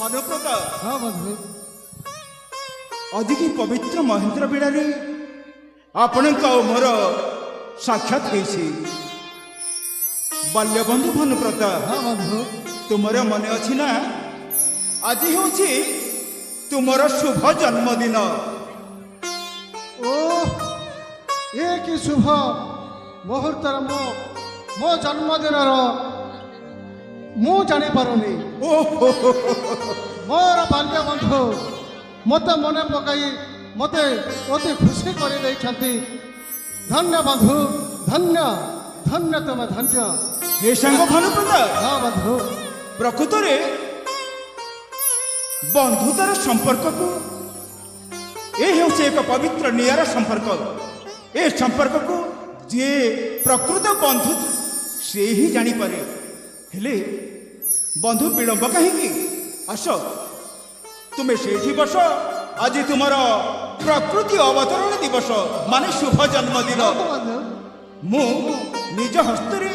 भानुप्रत हाँ बंधु अधिक पवित्र महेंद्र बेड़े आपण मोर साक्षात होइछि बाल्यबंधु भानुप्रत। हाँ बंधु तुमर मन अछि ना आज होछि तुमर शुभ जन्मदिन। ओ ये कि शुभ मुहूर्त मो जन्मदिन मु जानी पारुनी। मोर बाल्य बंधु मत मन पकाई मते अति खुशी कर धन्य बंधु धन्य धन्य तुम धन्य। हे सांग भानुप्रत हाँ बंधु प्रकृत में बंधुतार संपर्क को एक पवित्र नियारा संपर्क। ए संपर्क को जे प्रकृत बंधु से ही जानी पारे। हेले बंधु विलंब कहीं आस तुम्हें से बस आज तुम प्रकृति अवतरण दिवस माने शुभ जन्मदिन। मु निज हस्ते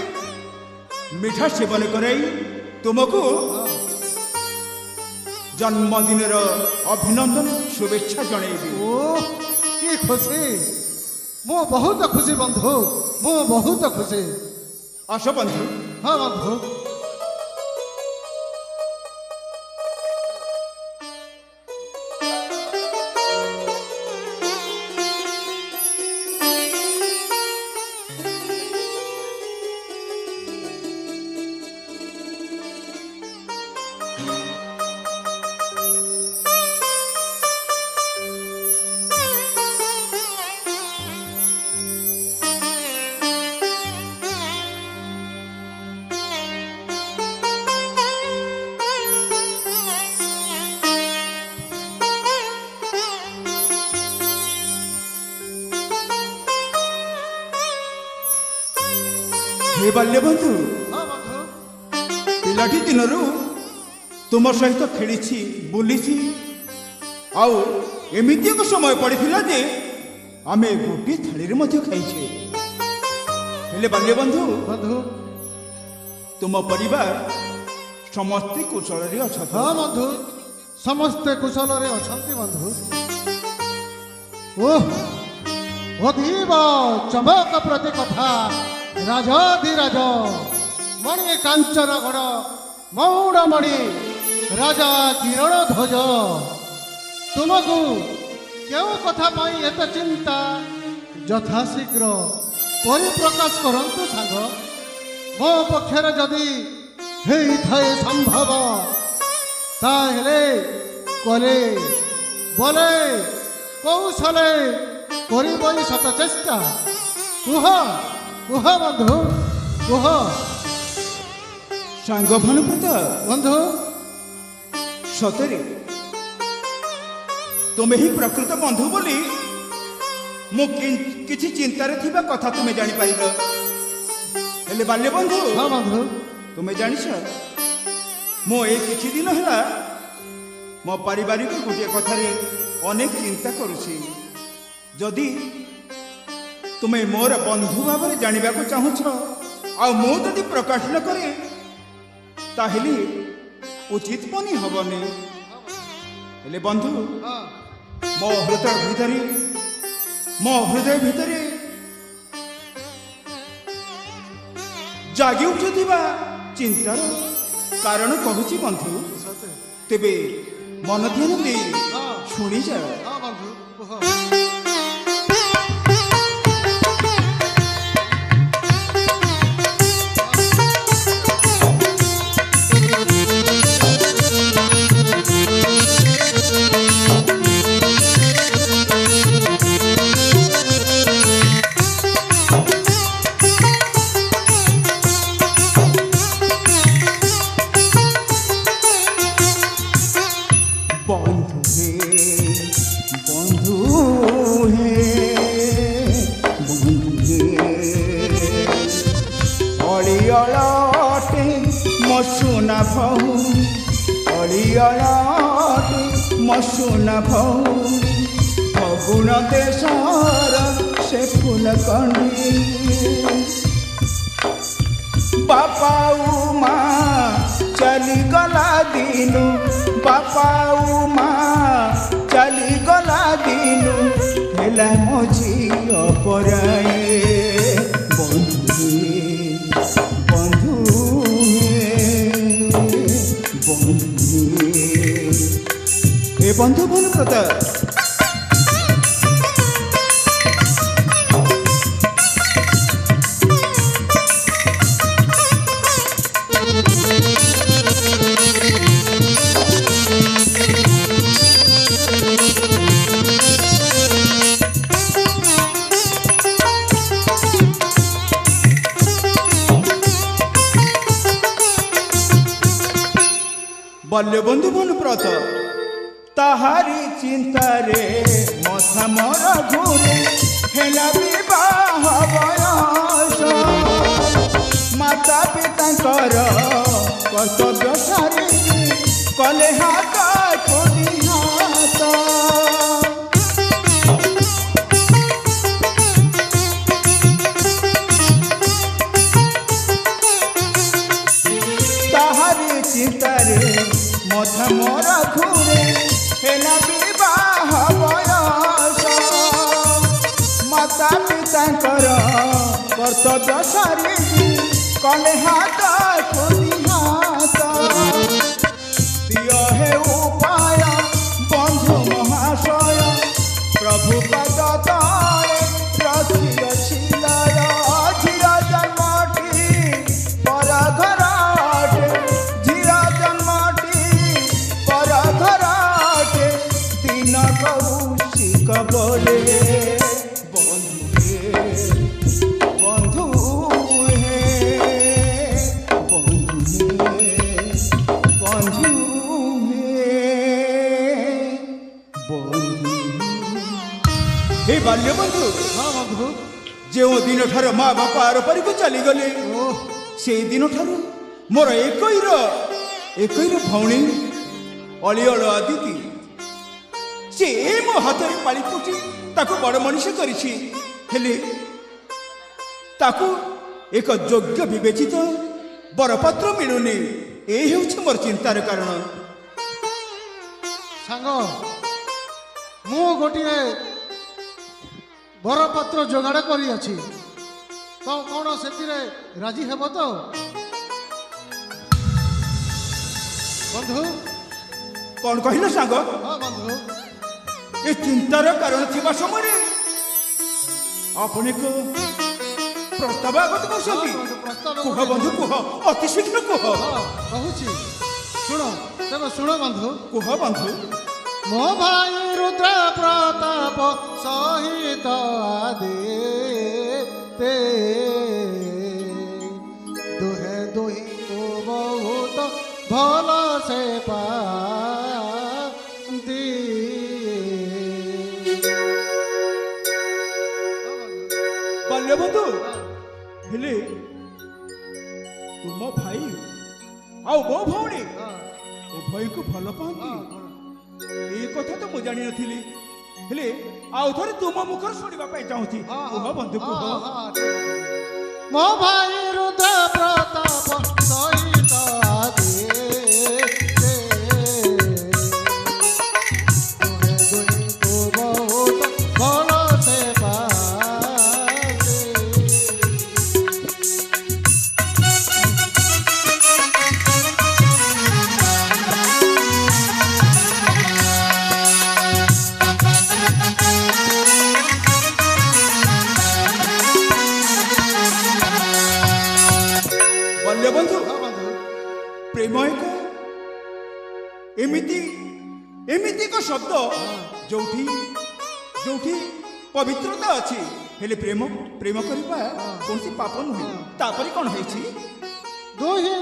मिठा सेवन कराई तुमको जन्मदिन अभिनंदन शुभेच्छा जनइबी। ओ कि खुशी मु बहुत खुशी बंधु मु बहुत खुशी। आस बंधु। हाँ बंधु हे बाल्य बंधु हाँ बंधु पिलाटी दिन तुम सहित खेली बुली आउ एमती एक समय पड़ा जे आमे गोटे थाली खाइछे। हेले बाल्य बंधु बंधु तुम परिवार समस्ते कुशल रे अछत। हाँ बंधु समस्ते कुशल रे अछंती बंधु। ओह अधीव चमक प्रति कथा राजाधिराज मणि कांचन गढ़ मौड़मणि राजा किरण ध्वज तुमको क्यों कथा पाई एत चिंता यथाशीघ्र परिप्रकाश करंतु सांग। मो पक्षर जदि हेई थाए संभव ताहेले कले बोले कौशले करिबई सत चेष्टा। कुह कुह बंधु कुह। सांग भानुप्रत बंधु सतरे तुम्हें ही प्रकृत बंधु बोली मु किछि चिंतार थिबा कथा तुम्हें जानी पाइल। हेले बाल्य बंधु हाँ बंधु तुम्हें जानिछ मो ए किछि दिन हला मो पारिवारिक गोटे कथारे अनेक चिंता करुछि। जदि तुम्हें मोर बंधु भाव में जानवा को चाहूछ आ मु जदि प्रकाश न करे ताहेली उचित बनी हबनी। हेले बंधु हाँ मो हृदय भितरे जागी उठुथिबा चिंतार कारण कहूची बंधु। तेबे मन ध्यान दे शुणी जा। हाँ बंधु कुह। मसुना भौरी अलियालाटे मसुना भौरी फगुण देशर से फूल कंडी बापा उमा ଚାଲିଗଲା ଦିନୁ ବାପା ଆଉ ମା ଚାଲିଗଲା ଦିନୁ ହେଲା ମୋ ଝିଅ ପରାଏ ବନ୍ଧୁ ବନ୍ଧୁ ବନ୍ଧୁ ଏ ବନ୍ଧୁ ଭାନୁପ୍ରତାପ ବଲ୍ୟବନ୍ଧୁ ଭାନୁପ୍ରତ ତାହାରି ଚିନ୍ତାରେ ମଥା ମୋର ଘୁରେ ହେଲା ବିବାହ ବୟସ ମାତା ପିତାଙ୍କର କର୍ତ୍ତବ୍ୟ ସାରି କଲେ ହାତ କୋଡ଼ି ହାତ ତାହାରି ଚିନ୍ତାରେ ମଥା ମୋର ଘୁରେ ହେଲା ବିବାହ ବୟସ ମାତା ପିତାଙ୍କର କର୍ତ୍ତବ୍ୟ ସାରି କଲେ ହାତ ଖୋଲି ହାତ ଦିଅ ହେ ଉପାୟ ବନ୍ଧୁ ମହାଶୟ ପ୍ରଭୁ ପଦ ତଳେ ରଖିଅଛି ଲୟ ଝିଅ ଜନ୍ମଟି ପର ଘର ଝିଅ ଜନ୍ମଟି ପର ଘର ଦିନ କୌଶିକ ବୋଲେ ବନ୍ଧୁ ହେ ବନ୍ଧୁ ବନ୍ଧୁ हे बाल्य बंधु हाँ बंधु जो दिन ठार माँ बापा आरपारी को चलीगले से दिन ठार मोर एकईर भौणी अलिअल आदिति से मो हाथ में पाली पोषी ताको बड़ मनीष करिछि हेले ताको एक योग्य विवेचित बरपात्र मिलुनी ए हेउछि मोर चिंतार कारण सांग मु गोटे बरपात्र जोगाड़ करी अछि तो कौन से राजी हेब तो बंधु कौन कहल सांग हाँ बंधु ए चिंतार कारण थिबा समय अपने को प्रस्ताव आगत करछथि कुह बंधु कुह अति शीघ्र कुह कहूची सुन तेज सुन बंधु कुह बंधु मो भाई रुद्र प्रताप सहित आदे ते दुहे दुहि को बहुत भल से पाती बाल्य बंधु हेले तुम भाई आओ मो भौणी उभय को भल पाती ए कथा तो मु जानी नथिली हेले आउ थरे तुम मुखर सुनिबा पई चाहूची कुह बंधु कुह मो भाई रुद्र प्रताप सहित आदे बंधु प्रेम एक एमिति एमिति को शब्द जोठी जोठी पवित्रता अच्छी हेले प्रेम प्रेम करबा कौन सी पाप नुहे तापरी कौन है दुहि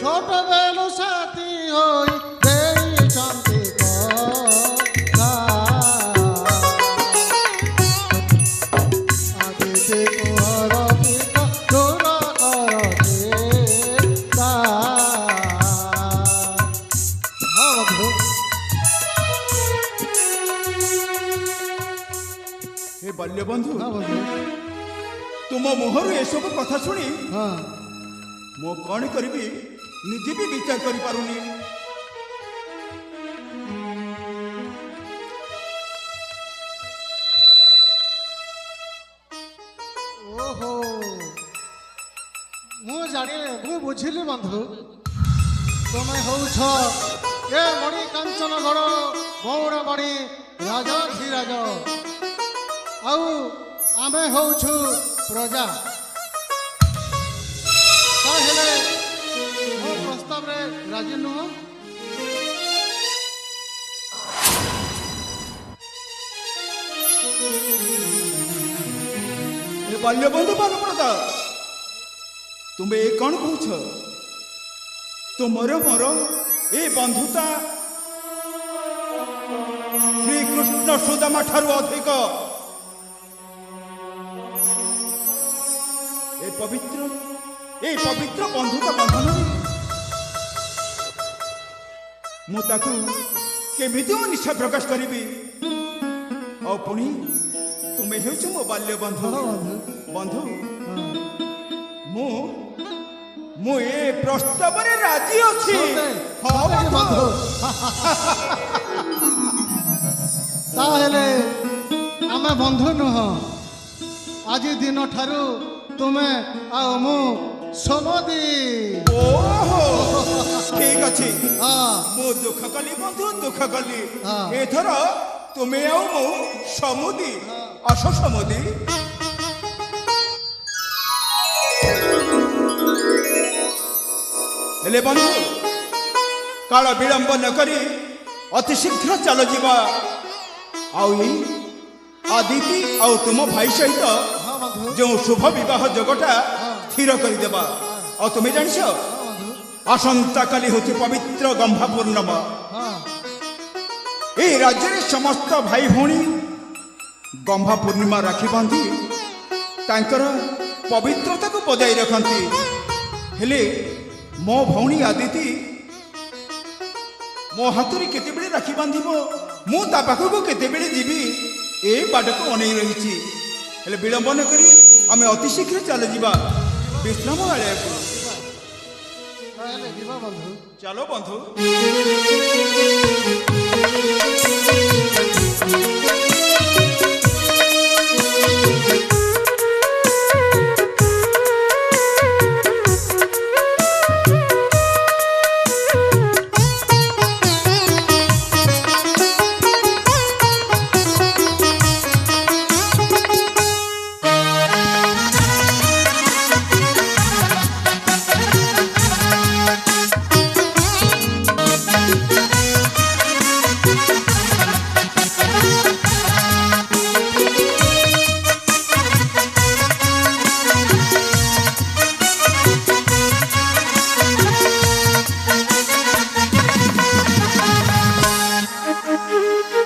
छोट बेलु साथी होई देई शांति को आदिते कुहर पित दूर करते ता हाँ बंधु हे बाल्य बंधु हाँ बंधु तुम मुहर एसबू कथा शुणी हाँ ମୁଁ କ'ଣ କରିବି ନିଜେ ବି ବିଚାର କରିପାରୁନି। ଓହୋ ମୁଁ ଜାଣିଲି, ମୁଁ ବୁଝିଲି ବନ୍ଧୁ, ତୁମେ ହଉଛ ଏ ମଣି କାଞ୍ଚନଗଡ଼ ଗୌରମଣି ରାଜାଧିରାଜ, ଆଉ ଆମେ ହଉଛୁ ପ୍ରଜା। ତାହେଲେ ମୋ ପ୍ରସ୍ତାବରେ ରାଜି ନୁହଁ? ବାଲ୍ୟବନ୍ଧୁ ବାଲପ୍ରଦ, ତୁମେ ଏ କ'ଣ କହୁଛ? ତୁମର ମୋର ଏ ବନ୍ଧୁତା ଶ୍ରୀକୃଷ୍ଣ ସୁଦାମା ଠାରୁ ଅଧିକ। ଏ ପବିତ୍ର ବନ୍ଧୁତା ବନ୍ଧନରେ ମୁଁ ତାକୁ କେମିତି ନିଶା ପ୍ରକାଶ କରିବି? ଆଉ ପୁଣି ତୁମେ ହେଉଛ ମୋ ବାଲ୍ୟ ବନ୍ଧୁ। ବନ୍ଧୁ, ମୁଁ ଏ ପ୍ରସ୍ତାବରେ ରାଜି ଅଛି। ହଁ ବନ୍ଧୁ। ତାହେଲେ ଆମେ ବନ୍ଧୁ ନୁହଁ, ଆଜି ଦିନ ଠାରୁ ତୁମେ ଆଉ ମୁଁ ସମଦି। ଓହୋ ଠିକ ଅଛି, ହଁ ମୁଁ ଦୁଃଖ କଲି ବନ୍ଧୁ, ଦୁଃଖ କଲି। ହଁ। ଏଥର ତୁମେ ଆଉ ମୁଁ ସମୁଦି। ଆସ ସମୁଦି। ହେଲେ ବନ୍ଧୁ, କାଳ ବିଳମ୍ବ ନ କରି ଅତି ଶୀଘ୍ର ଚାଲ ଯିବା, ଆଉ ଏଇ ଆଦିତି ଆଉ ତୁମ ଭାଇ ସହିତ ହଁ ବନ୍ଧୁ, ଯେଉଁ ଶୁଭ ବିବାହ ଯୋଗଟା ସ୍ଥିର କରିଦେବା। ଆଉ ତୁମେ ଜାଣିଛ, ହଁ ବନ୍ଧୁ, ଆସନ୍ତାକାଲି ହେଉଛି ପବିତ୍ର ଗମ୍ଭା ପୂର୍ଣ୍ଣମା। ହଁ এই রাজ্যের সমস্ত ভাই ভৌণী গম্ভা পূর্ণিমা রাখি বাঁধি তাঁকর পবিত্রতাকে বজায় রখନ୍ତି। হেলে মো ভৌণী আদিতি মো হাতরে কেতেবেলে রাখি বাঁধিব, মু তা পাখকু কেতেবেলে ଯିବି ଏ ବାଟକୁ ଅନେଇ ରହିଛି। ହେଲେ ବିଳମ୍ବ ନ କରି ଆମେ ଅତି ଶୀଘ୍ର ଚାଲ ଯିବା ବିଶ୍ରାମ ଆଳୟକୁ। ତାହେଲେ ଯିବା ବନ୍ଧୁ। ଚାଲ ବନ୍ଧୁ।